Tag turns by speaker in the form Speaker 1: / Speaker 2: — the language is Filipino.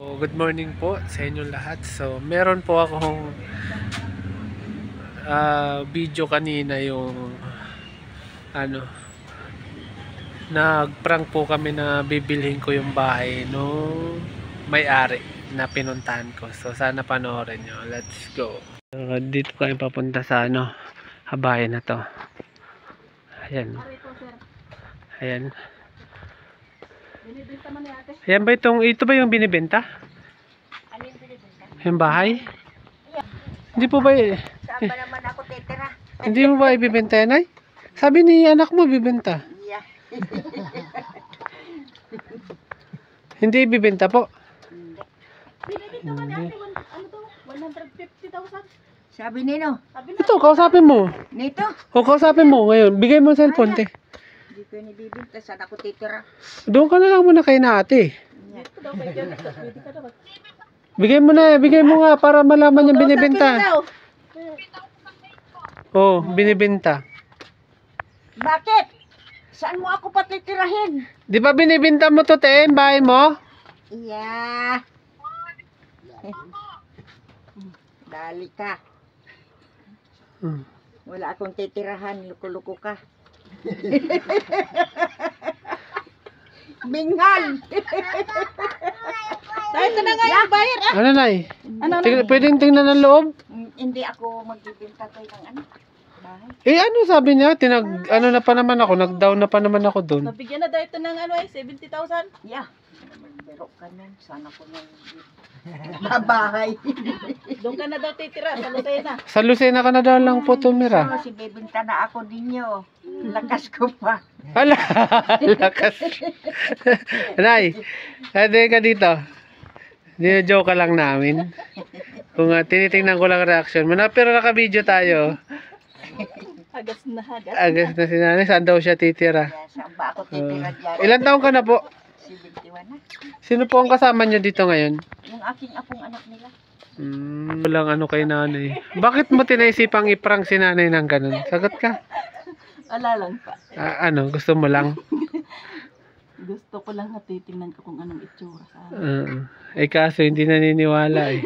Speaker 1: Good morning po sa inyong lahat. So, meron po akong video kanina yung nag-prank po kami na bibilhin ko yung bahay no may-ari na pinuntahan ko. So, sana panoorin nyo. Let's go. So, dito kami papunta sa bahay na to. Ayan. Ayan.
Speaker 2: Binibenta man ni ate.
Speaker 1: Ayan ba ito ba yung binibenta?
Speaker 2: Ano yung binibenta?
Speaker 1: Yung bahay? Hindi po ba
Speaker 2: Saan ba naman ako titira?
Speaker 1: hindi mo ba ibibenta yan ay? Sabi ni anak mo bibenta.
Speaker 2: Yeah.
Speaker 1: Hindi ibibenta po.
Speaker 2: Binibenta man ni ate. Ano to? 150,000. Sabi nino.
Speaker 1: Ito, kausapin mo.
Speaker 2: Nito?
Speaker 1: O, kausapin mo ngayon. Bigay mo ang cellphone, te.
Speaker 2: Hindi ko nibibenta. Saan ako titira?
Speaker 1: Doon ka na lang muna kay na ate.
Speaker 2: Dito daw may dyan. Pwede ka daw.
Speaker 1: Bigay mo nga para malaman yung binibenta. Oh, binibenta.
Speaker 2: Bakit? Saan mo ako patitirahin?
Speaker 1: Di ba binibenta mo to, te? Yung bahay mo?
Speaker 2: Yeah. Dali ka. Wala akong titirahan. Luko-luko ka. Binghal! Dahil ito na nga yung bayar.
Speaker 1: Ano, nay? Pwedeng tingnan ng loob?
Speaker 2: Hindi ako magbibinta kayo ng ano. Bahay.
Speaker 1: Eh, ano sabi niya? Ano na pa naman ako? Nag-down na pa naman ako doon.
Speaker 3: Nabigyan na daw ito ng ano ay 70,000.
Speaker 2: Yeah. Pero ka nun. Sana ko nang mabahay.
Speaker 3: Doon ka na daw titira sa Lucena.
Speaker 1: Sa Lucena ka na daw lang po tumira.
Speaker 2: So, si bibinta na ako ninyo. Lakas ko pa.
Speaker 1: Hala, lakas. Nay, ate ka dito. Joke ka lang namin. Kung tinitingnan ko lang reaction mo na, pero naka-video tayo.
Speaker 3: Hagas na hagas.
Speaker 1: Agas na si nanay, saan daw siya titira?
Speaker 2: Kaya saan ba ako titira dyan?
Speaker 1: Ilan taong ka na po?
Speaker 2: 71 na.
Speaker 1: Sino po ang kasama niyo dito ngayon?
Speaker 2: Yung aking apong anak nila.
Speaker 1: Walang ano kay nanay. Bakit mo tinaisipang iprank si nanay ng ganun? Sagot ka.
Speaker 3: Wala lang pa.
Speaker 1: Gusto mo lang?
Speaker 3: Gusto ko lang titingnan ko kung anong itsura sa
Speaker 1: Kaso hindi naniniwala eh.